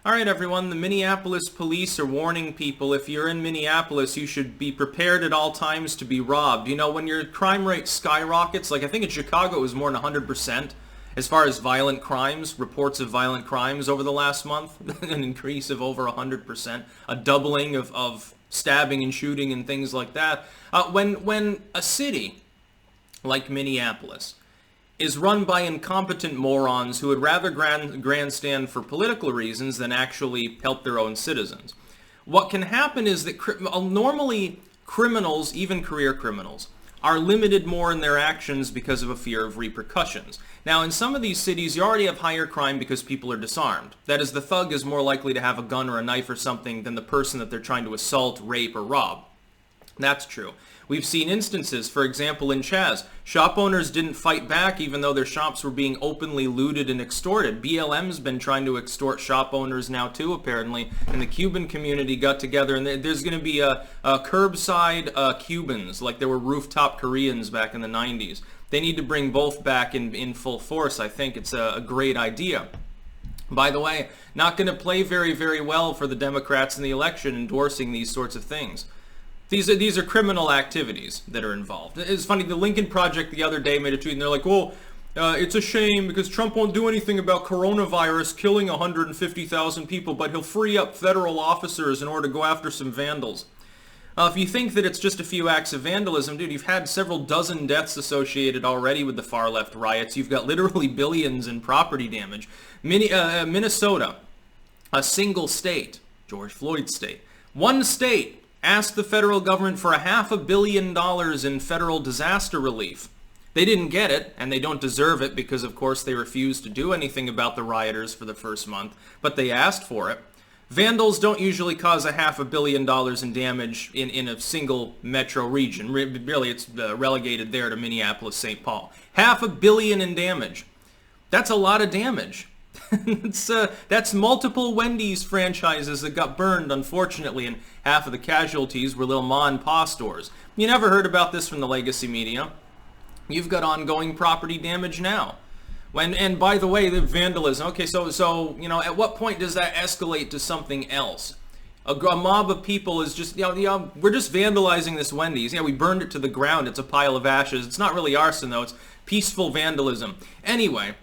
All right, everyone, the Minneapolis police are warning people if you're in Minneapolis, you should be prepared at all times to be robbed. You know, when your crime rate skyrockets, like I think in Chicago it was more than 100% as far as violent crimes, reports of violent crimes over the last month, an increase of over 100%, a doubling of stabbing and shooting and things like that. When a city like Minneapolis is run by incompetent morons who would rather grandstand for political reasons than actually help their own citizens. What can happen is that normally criminals, even career criminals, are limited more in their actions because of a fear of repercussions. Now, in some of these cities, you already have higher crime because people are disarmed. That is, the thug is more likely to have a gun or a knife or something than the person that they're trying to assault, rape, or rob. That's true. We've seen instances, for example, in Chaz, shop owners didn't fight back even though their shops were being openly looted and extorted. BLM's been trying to extort shop owners now too, apparently, and the Cuban community got together, and there's going to be a curbside Cubans, like there were rooftop Koreans back in the 90s. They need to bring both back in full force. I think it's a great idea. By the way, not going to play very, very well for the Democrats in the election endorsing these sorts of things. These are criminal activities that are involved. It's funny, the Lincoln Project the other day made a tweet, and they're like, well, it's a shame because Trump won't do anything about coronavirus killing 150,000 people, but he'll free up federal officers in order to go after some vandals. If you think that it's just a few acts of vandalism, dude, you've had several dozen deaths associated already with the far-left riots. You've got literally billions in property damage. Minnesota, a single state, George Floyd's state, one state, asked the federal government for $500 million in federal disaster relief. They didn't get it, and they don't deserve it because, of course, they refused to do anything about the rioters for the first month, but they asked for it. Vandals don't usually cause $500 million in damage in a single metro region. Really, it's relegated there to Minneapolis, St. Paul. $500 million in damage. That's a lot of damage. That's multiple Wendy's franchises that got burned, unfortunately, and half of the casualties were little ma and pa stores. You never heard about this from the legacy media. You've got ongoing property damage now. And by the way, the vandalism. Okay, so you know, at what point does that escalate to something else? A mob of people is just, we're just vandalizing this Wendy's. Yeah, we burned it to the ground. It's a pile of ashes. It's not really arson, though. It's peaceful vandalism. Anyway,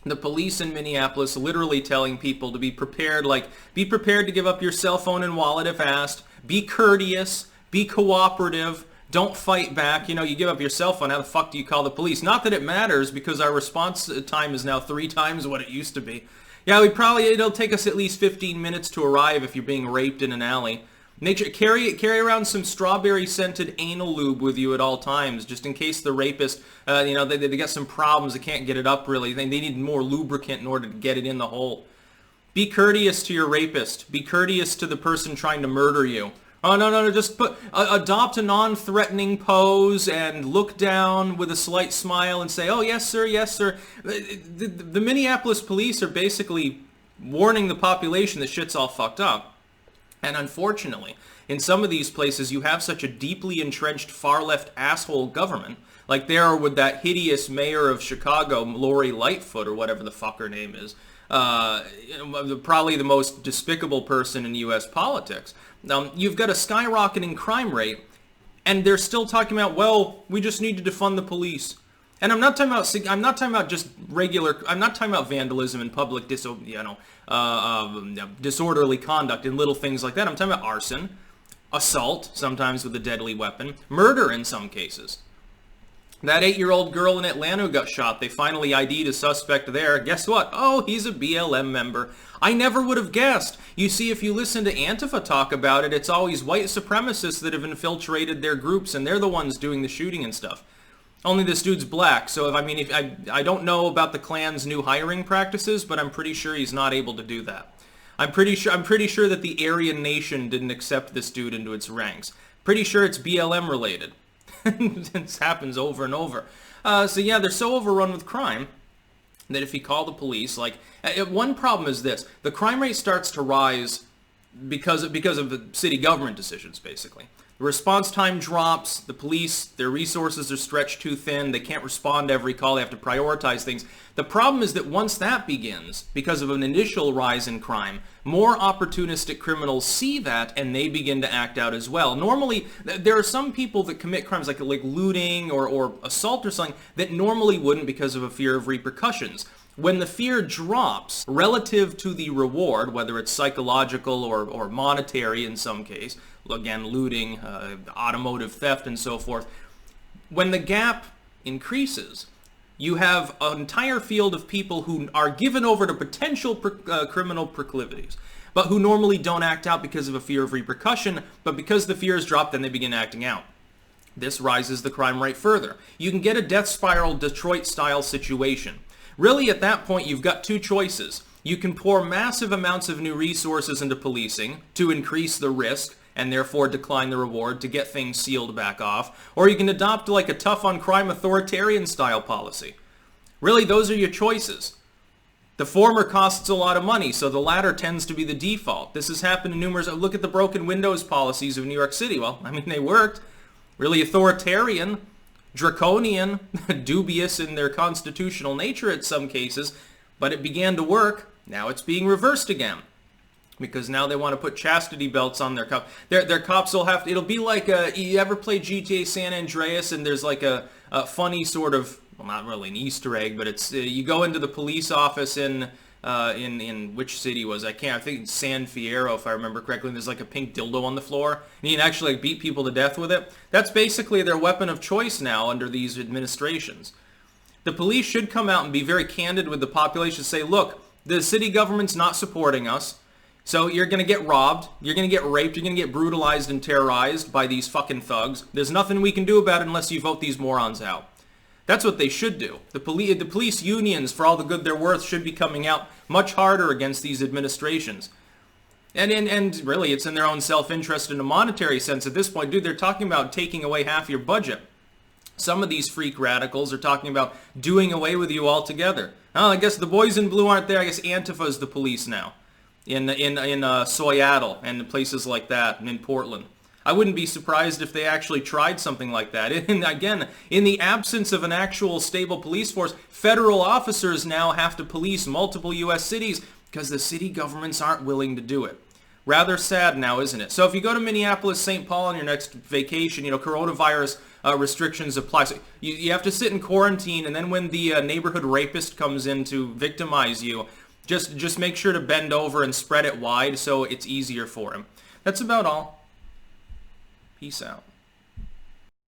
the police in Minneapolis literally telling people to be prepared, like, be prepared to give up your cell phone and wallet if asked, be courteous, be cooperative, don't fight back. You know, you give up your cell phone, how the fuck do you call the police? Not that it matters, because our response time is now 3 times what it used to be. Yeah, it'll take us at least 15 minutes to arrive if you're being raped in an alley. Carry around some strawberry-scented anal lube with you at all times, just in case the rapist, they got some problems, they can't get it up really. They need more lubricant in order to get it in the hole. Be courteous to your rapist. Be courteous to the person trying to murder you. Oh, no, just adopt a non-threatening pose and look down with a slight smile and say, oh, yes, sir, yes, sir. The Minneapolis police are basically warning the population that shit's all fucked up. And unfortunately, in some of these places, you have such a deeply entrenched far-left asshole government, like there with that hideous mayor of Chicago, Lori Lightfoot, or whatever the fuck her name is, probably the most despicable person in U.S. politics. You've got a skyrocketing crime rate, and they're still talking about, well, we just need to defund the police. And I'm not talking about just regular. I'm not talking about vandalism and public disorderly conduct and little things like that. I'm talking about arson, assault, sometimes with a deadly weapon, murder in some cases. That 8-year-old girl in Atlanta who got shot, they finally ID'd a suspect there. Guess what? Oh, he's a BLM member. I never would have guessed. You see, if you listen to Antifa talk about it, it's always white supremacists that have infiltrated their groups, and they're the ones doing the shooting and stuff. Only this dude's black, so I don't know about the Klan's new hiring practices, but I'm pretty sure he's not able to do that. I'm pretty sure that the Aryan Nation didn't accept this dude into its ranks. Pretty sure it's BLM related. This happens over and over. So yeah, they're so overrun with crime that if you call the police, one problem is this: the crime rate starts to rise because of the city government decisions, basically. The response time drops. The police, their resources are stretched too thin. They can't respond to every call. They have to prioritize things. The problem is that once that begins, because of an initial rise in crime, more opportunistic criminals see that and they begin to act out as well. Normally, there are some people that commit crimes like looting or assault or something that normally wouldn't because of a fear of repercussions. When the fear drops relative to the reward, whether it's psychological or monetary in some case, again, looting, automotive theft, and so forth, when the gap increases, you have an entire field of people who are given over to potential criminal proclivities, but who normally don't act out because of a fear of repercussion, but because the fear is dropped, then they begin acting out. This rises the crime rate further. You can get a death spiral Detroit-style situation. Really, at that point, you've got two choices. You can pour massive amounts of new resources into policing to increase the risk and therefore decline the reward to get things sealed back off, or you can adopt like a tough-on-crime authoritarian-style policy. Really, those are your choices. The former costs a lot of money, so the latter tends to be the default. This has happened in numerous... Look at the broken windows policies of New York City. Well, I mean, they worked. Really authoritarian, draconian, dubious in their constitutional nature in some cases, but it began to work. Now it's being reversed again because now they want to put chastity belts on their cops. Their cops will have to... It'll be like you ever play GTA San Andreas and there's like a funny sort of... Well, not really an Easter egg, but it's you go into the police office in which city was I think it's San Fierro, if I remember correctly, and there's like a pink dildo on the floor, and you can actually beat people to death with it. That's basically their weapon of choice now under these administrations. The police should come out and be very candid with the population, say, look, the city government's not supporting us, so you're going to get robbed, you're going to get raped, you're going to get brutalized and terrorized by these fucking thugs. There's nothing we can do about it unless you vote these morons out. That's what they should do. The police unions, for all the good they're worth, should be coming out much harder against these administrations. And really, it's in their own self-interest in a monetary sense at this point. Dude, they're talking about taking away half your budget. Some of these freak radicals are talking about doing away with you altogether. Oh, I guess the boys in blue aren't there. I guess Antifa's the police now in Seattle and places like that, and in Portland. I wouldn't be surprised if they actually tried something like that. And again, in the absence of an actual stable police force, federal officers now have to police multiple U.S. cities because the city governments aren't willing to do it. Rather sad now, isn't it? So if you go to Minneapolis, St. Paul on your next vacation, coronavirus restrictions apply. So you have to sit in quarantine, and then when the neighborhood rapist comes in to victimize you, just make sure to bend over and spread it wide so it's easier for him. That's about all. Peace out.